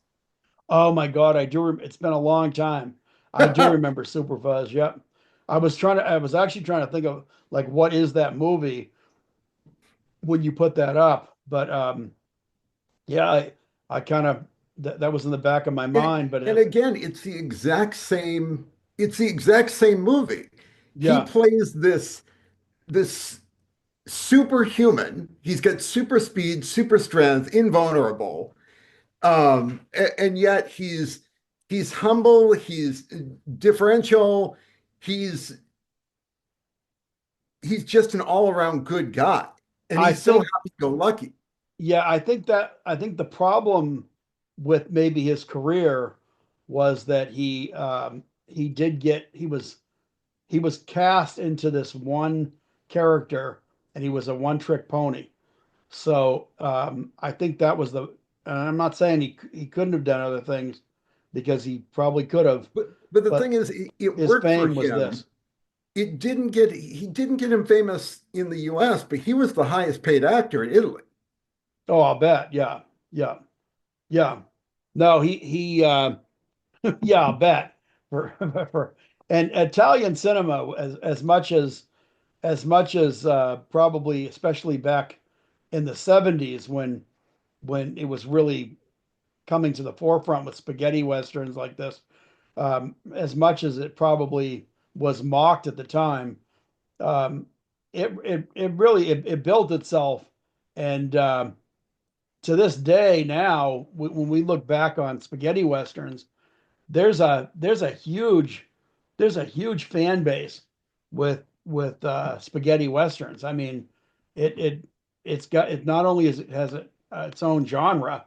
Oh my God, I do. It's been a long time. I do remember Superfuzz. Yep. I was actually trying to think of like what is that movie when you put that up, but yeah, I kind of that was in the back of my And, mind, but and again, it's the exact same movie. He yeah, plays this superhuman. He's got super speed, super strength, invulnerable. And yet he's humble, he's differential, he's he's just an all-around good guy. And I he's so think happy-go-lucky. yeah, I think the problem with maybe his career was that he did get he was cast into this one character and he was a one trick pony. So I think that was the, and I'm not saying he couldn't have done other things because he probably could have, But the thing but is, it his worked for fame was him. this. He didn't get him famous in the US, but he was the highest paid actor in Italy. Oh, I'll bet. Yeah, yeah, yeah. No, yeah, I'll bet for for and Italian cinema as much as probably especially back in the 70s when it was really coming to the forefront with spaghetti westerns like this, as much as it probably was mocked at the time, um, it really it built itself, and to this day now, when we look back on spaghetti westerns, there's a huge fan base with spaghetti westerns. I mean, it it it's got it not only is it has its own genre,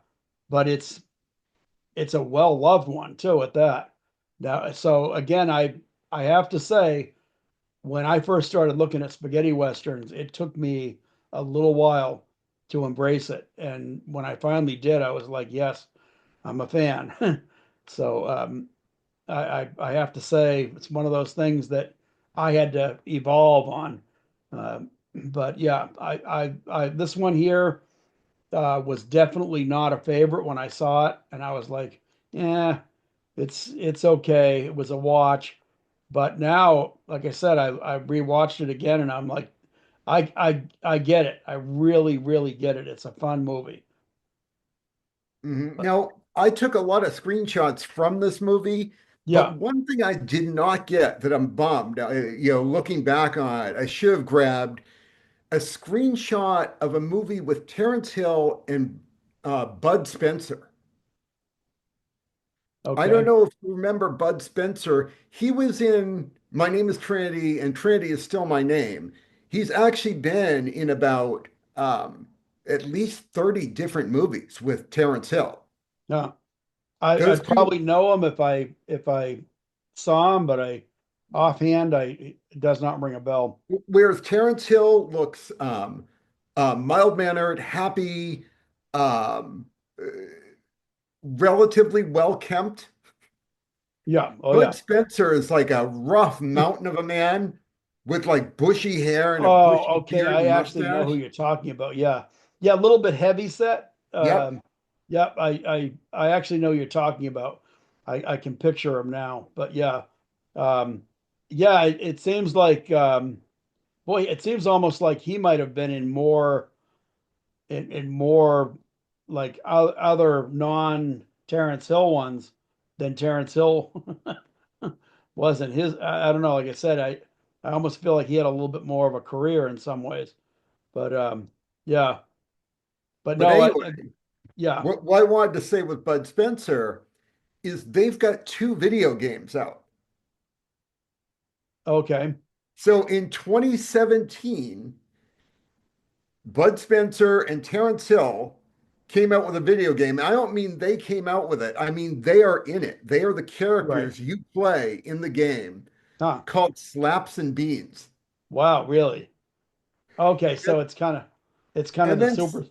but it's a well loved one too at that. Now, so again, I have to say, when I first started looking at spaghetti westerns, it took me a little while to embrace it, and when I finally did, I was like, yes, I'm a fan. So I have to say it's one of those things that I had to evolve on. But yeah, this one here was definitely not a favorite when I saw it, and I was like, yeah, it's okay. It was a watch, but now, like I said, I rewatched it again, and I'm like, I get it. I really, really get it. It's a fun movie. Mhm. But Now, I took a lot of screenshots from this movie, but yeah, one thing I did not get that I'm bummed, looking back on it, I should have grabbed a screenshot of a movie with Terrence Hill and Bud Spencer. I don't okay, know if you remember Bud Spencer. He was in My Name is Trinity, and Trinity is Still My Name. He's actually been in about at least 30 different movies with Terrence Hill. yeah. Those I'd two, probably know him if I saw him, but I offhand it does not ring a bell. whereas Terrence Hill looks mild-mannered, happy, um, uh, relatively well-kempt. Yeah, oh Bud yeah. Spencer is like a rough mountain of a man with like bushy hair and a Oh, bushy okay. beard I and actually know who mustache. you're talking about. Yeah. Yeah, a little bit heavy set. Yep. Yep, I actually know who you're talking about. I can picture him now. But yeah. Um, yeah, it seems like boy, it seems almost like he might have been in more like other non Terrence Hill ones than Terrence Hill wasn't his. I don't know. Like I said, I almost feel like he had a little bit more of a career in some ways. But yeah, but But no, anyway, yeah, what I wanted to say with Bud Spencer is they've got two video games out. okay, So in 2017, Bud Spencer and Terrence Hill came out with a video game. I don't mean they came out with it. I mean they are in it. They are the right, characters you play in the game huh? called Slaps and Beans. Wow, really? Okay, And, so it's kind of and the then super.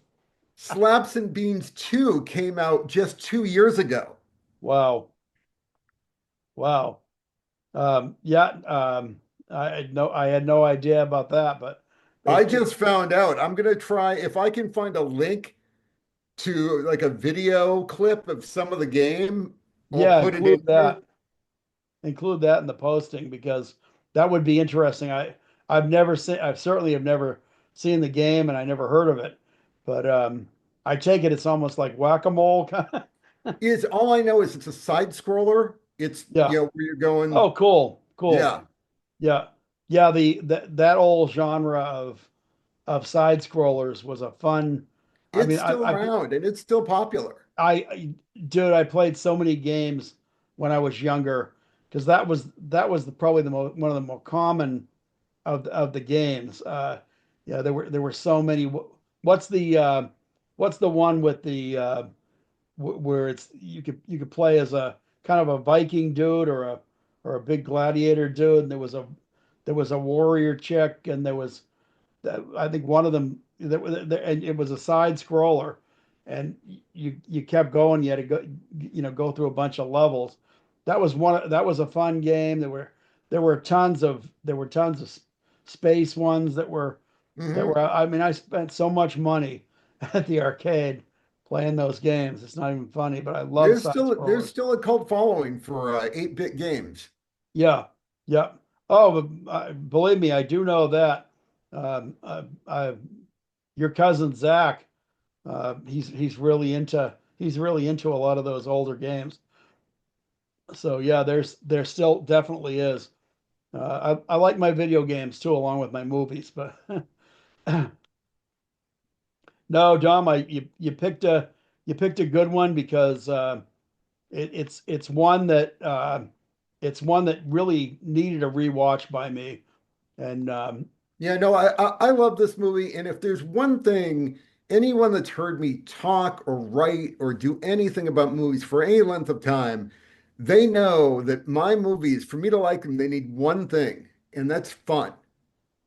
Slaps and Beans 2 came out just 2 years ago. Wow, wow. Yeah, I had no idea about that, but I it just found out. I'm gonna try if I can find a link to like a video clip of some of the game, I'll yeah, put it in here. include that in the posting because that would be interesting. I've certainly have never seen the game and I never heard of it, but I take it it's almost like whack-a-mole. Is all I know is it's a side scroller. It's Yeah. where you're going, Oh, cool, cool. yeah. Yeah, yeah. That old genre of side scrollers was a fun. I It's mean, still around and it's still popular. dude, I played so many games when I was younger because that was probably one of the more common of the games. Yeah, there were so many. What's what's the one with the where it's you could play as a kind of a Viking dude or a big gladiator dude, and there was a warrior chick, and there was I think one of them and it was a side scroller, and you kept going. You had to go, go through a bunch of levels. That was a fun game. There were tons of space ones that were. Hmm. I mean, I spent so much money at the arcade playing those games. It's not even funny, but I love side There's scrollers. still a cult following for 8-bit games. Yeah, yeah. Oh, but, believe me, I do know that. Your cousin Zach, he's really into a lot of those older games. So yeah, there still definitely is. I like my video games too, along with my movies. But no, Dom, you picked a good one because it's one that it's one that really needed a rewatch by me. And Yeah, no, I love this movie. And if there's one thing, anyone that's heard me talk or write or do anything about movies for any length of time, they know that my movies, for me to like them, they need one thing, and that's fun.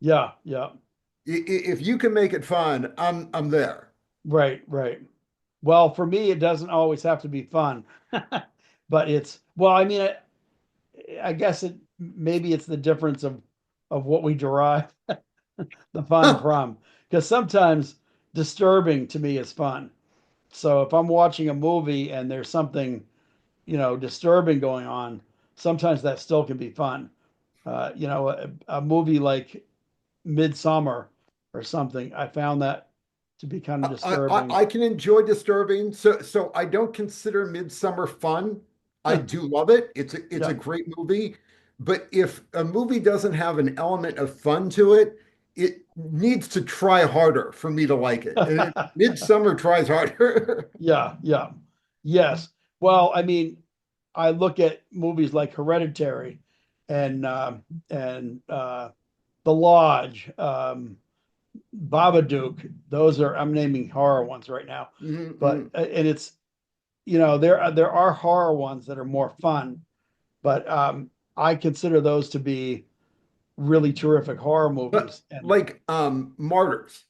yeah, yeah, If you can make it fun, I'm there. right, right. Well, for me, it doesn't always have to be fun, but well, I mean, I guess maybe it's the difference of what we derive the fun from, because sometimes disturbing to me is fun. So if I'm watching a movie and there's something, disturbing going on, sometimes that still can be fun. A movie like Midsummer or something, I found that to be kind of disturbing. I can enjoy disturbing. So I don't consider Midsummer fun. I do love it. It's a Yeah, great movie. But if a movie doesn't have an element of fun to it, it needs to try harder for me to like it. And Midsummer tries harder. yeah, yeah, yes. Well, I mean, I look at movies like Hereditary and The Lodge, Babadook. Those are, I'm naming horror ones right now, but Mhm. and it's there are horror ones that are more fun, but I consider those to be really terrific horror But movies. And like Martyrs.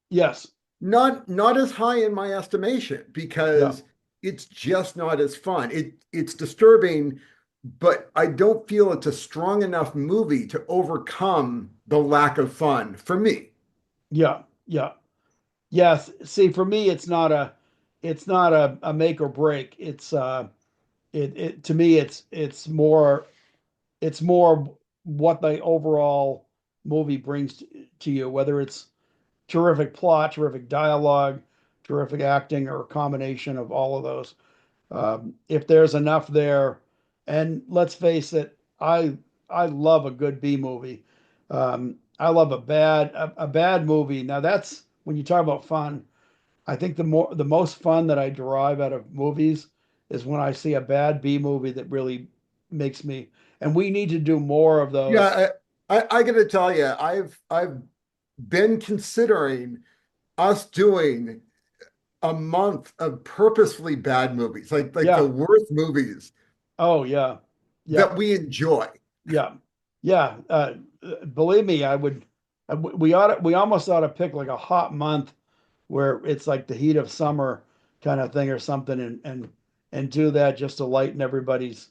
yes, Not as high in my estimation yeah, because it's just not as fun. It's disturbing, but I don't feel it's a strong enough movie to overcome the lack of fun for me. yeah, yeah, yes. See, for me, it's not a make or break. It to me, it's more what the overall movie brings to you, whether it's terrific plot, terrific dialogue, terrific acting, or a combination of all of those. If there's enough there, and let's face it, I love a good B movie. I love a bad movie. Now that's when you talk about fun. I think the most fun that I derive out of movies is when I see a bad B movie that really makes me. And we need to do more of those. Yeah, I got to tell you, I've been considering us doing a month of purposefully bad movies, like the Yeah. worst movies Oh yeah. Yeah. that we enjoy. Yeah. Yeah. Believe me, I would. We almost ought to pick like a hot month where it's like the heat of summer kind of thing or something, and do that just to lighten everybody's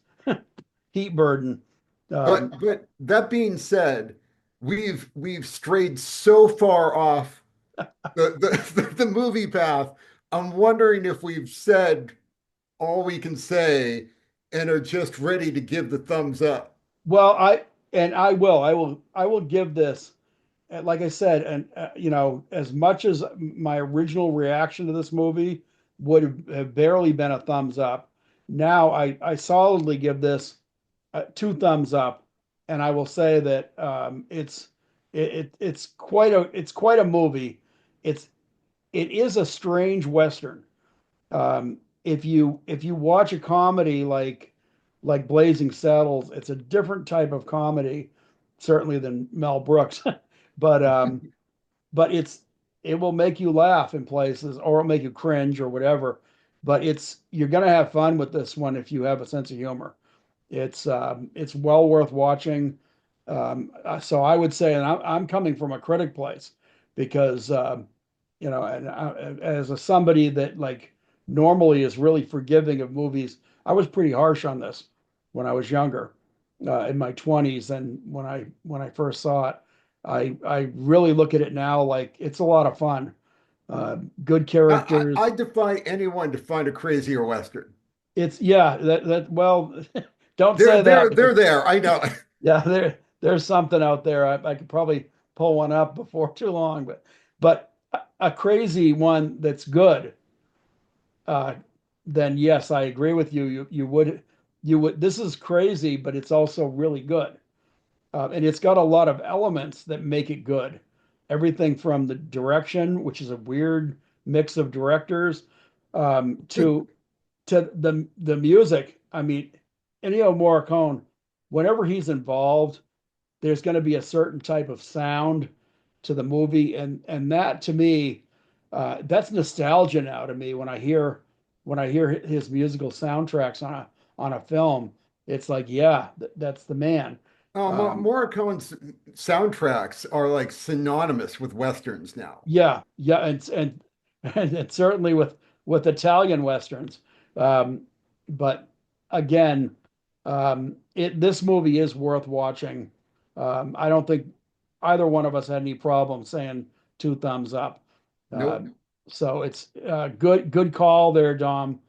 heat burden. Um, But that being said, we've strayed so far off the movie path. I'm wondering if we've said all we can say and are just ready to give the thumbs up. well, I will give this, like I said, and as much as my original reaction to this movie would have barely been a thumbs up, now I solidly give this two thumbs up, and I will say that it's quite a movie. It is a strange Western. If you watch a comedy like Blazing Saddles, it's a different type of comedy, certainly than Mel Brooks, but it will make you laugh in places, or it'll make you cringe or whatever. But you're gonna have fun with this one if you have a sense of humor. It's well worth watching. So I would say, and I'm coming from a critic place because and as somebody that like normally is really forgiving of movies, I was pretty harsh on this when I was younger, in my 20s, and when I first saw it, I really look at it now like it's a lot of fun. Good I characters. defy anyone to find a crazier Western. It's yeah that well, don't They're say that they're because they're there. I know. yeah, there's something out there. I could probably pull one up before too long, but a crazy one that's good. Uh, then yes, I agree with you. You would. This is crazy, but it's also really good, and it's got a lot of elements that make it good. Everything from the direction, which is a weird mix of directors, to the music. I mean, Ennio Morricone, whenever he's involved, there's going to be a certain type of sound to the movie, and that to me, that's nostalgia now to me when I hear his musical soundtracks on a film. It's like, yeah, that's the man. Um, Morricone's soundtracks are like synonymous with Westerns now. yeah, yeah, and certainly with Italian westerns. Um, but again, this movie is worth watching. I don't think either one of us had any problem saying two thumbs up. Nope. So it's good call there, Dom.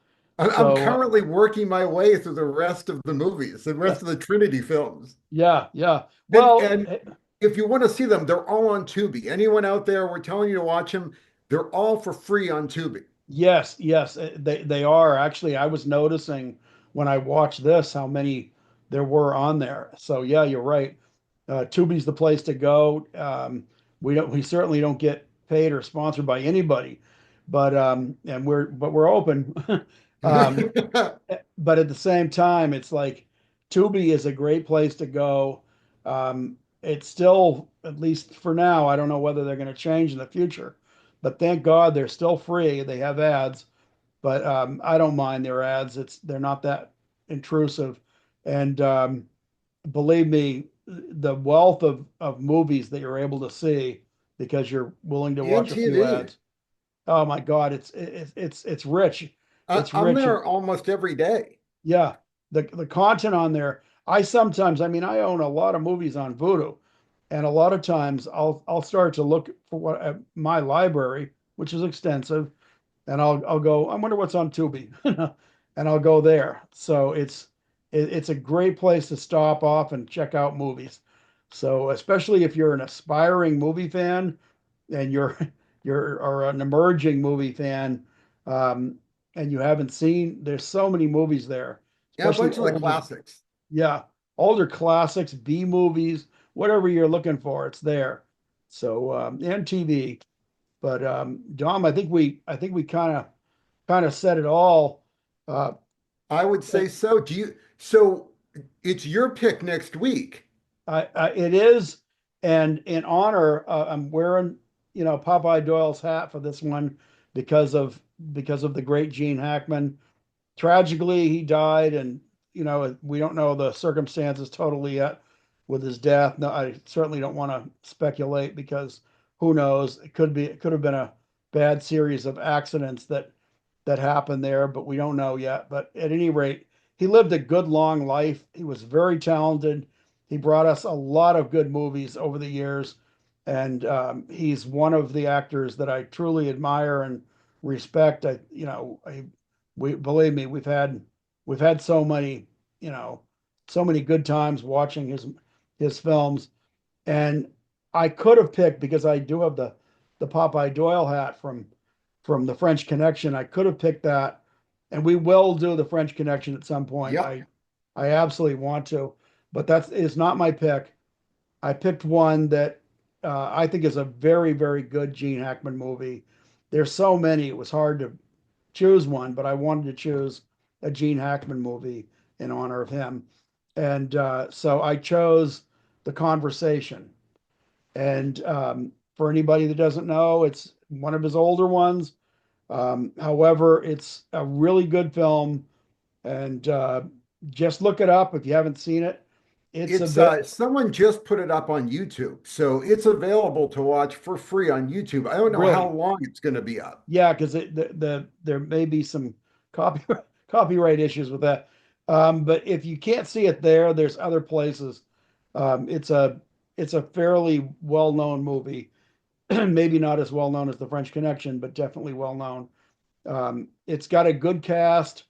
I'm So currently working my way through the rest of the movies, the rest of the Trinity films. yeah, yeah. And Well, and if you want to see them, they're all on Tubi. Anyone out there, we're telling you to watch them. They're all for free on Tubi. yes, yes, they are. Actually, I was noticing when I watched this how many there were on there. So yeah, you're right. Tubi's the place to go. We certainly don't get paid or sponsored by anybody, but we're open. Um, but at the same time, it's like Tubi is a great place to go. It's still, at least for now, I don't know whether they're going to change in the future, but thank God they're still free. They have ads, but I don't mind their ads. They're not that intrusive, and believe me, the wealth of movies that you're able to see because you're willing to And watch a few TV. ads. Oh my God, it's rich. It's I'm rich. there almost every day. Yeah, the content on there. I mean, I own a lot of movies on Vudu, and a lot of times I'll start to look for what my library, which is extensive, and I'll go. I wonder what's on Tubi, and I'll go there. So it's a great place to stop off and check out movies. So especially if you're an aspiring movie fan and you're or an emerging movie fan, um, and you haven't seen, there's so many movies there, Yeah, a especially bunch of the older, classics. yeah, older classics, B movies, whatever you're looking for, it's there. So and TV. But Dom, I think we kind of said it all. Uh, I would say so. So it's your pick next week. it is, and in honor, I'm wearing, Popeye Doyle's hat for this one because of the great Gene Hackman. Tragically, he died, and we don't know the circumstances totally yet with his death. No, I certainly don't want to speculate because who knows? It could have been a bad series of accidents that happened there, but we don't know yet. But at any rate, he lived a good long life. He was very talented. He brought us a lot of good movies over the years, and he's one of the actors that I truly admire and respect. We believe me, we've had you know, so many good times watching his films, and I could have picked because I do have the Popeye Doyle hat from the French Connection. I could have picked that, and we will do the French Connection at some point. Yep. I absolutely want to, but that is not my pick. I picked one that I think is a very, very good Gene Hackman movie. There's so many, it was hard to choose one, but I wanted to choose a Gene Hackman movie in honor of him. And so I chose The Conversation. And for anybody that doesn't know, it's one of his older ones. However, it's a really good film. And just look it up if you haven't seen it. It's a It's bit, someone just put it up on YouTube. So it's available to watch for free on YouTube. I don't know how really, long it's going to be up. yeah, because there may be some copyright issues with that. But if you can't see it there, there's other places. It's a fairly well-known movie. Maybe not as well known as The French Connection, but definitely well known. It's got a good cast.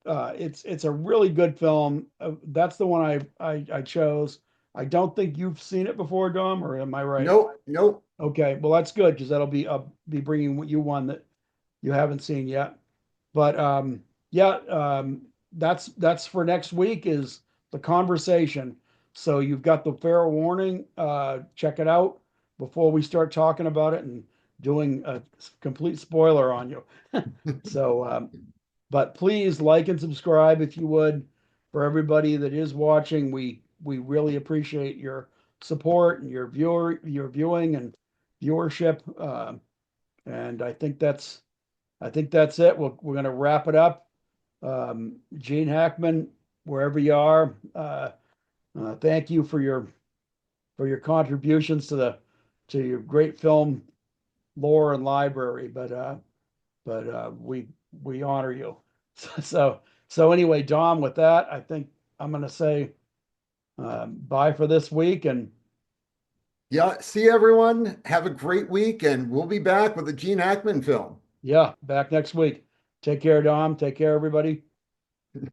It's a really good film. That's the one I chose. I don't think you've seen it before, Dom, or am I right? Nope, nope. Okay, well that's good because I'll be bringing you one that you haven't seen yet. But yeah, that's for next week is The Conversation. So you've got the fair warning. Check it out before we start talking about it and doing a complete spoiler on you. So, but please like and subscribe if you would. For everybody that is watching, we really appreciate your support and your viewing and viewership. And I think that's it. We're going to wrap it up. Gene Hackman, wherever you are, thank you for your contributions to your great film lore and library. But we honor you. So so anyway, Dom, with that, I think I'm going to say bye for this week, and Yeah, see everyone. Have a great week, and we'll be back with a Gene Hackman film. yeah, back next week. Take care, Dom. Take care, everybody.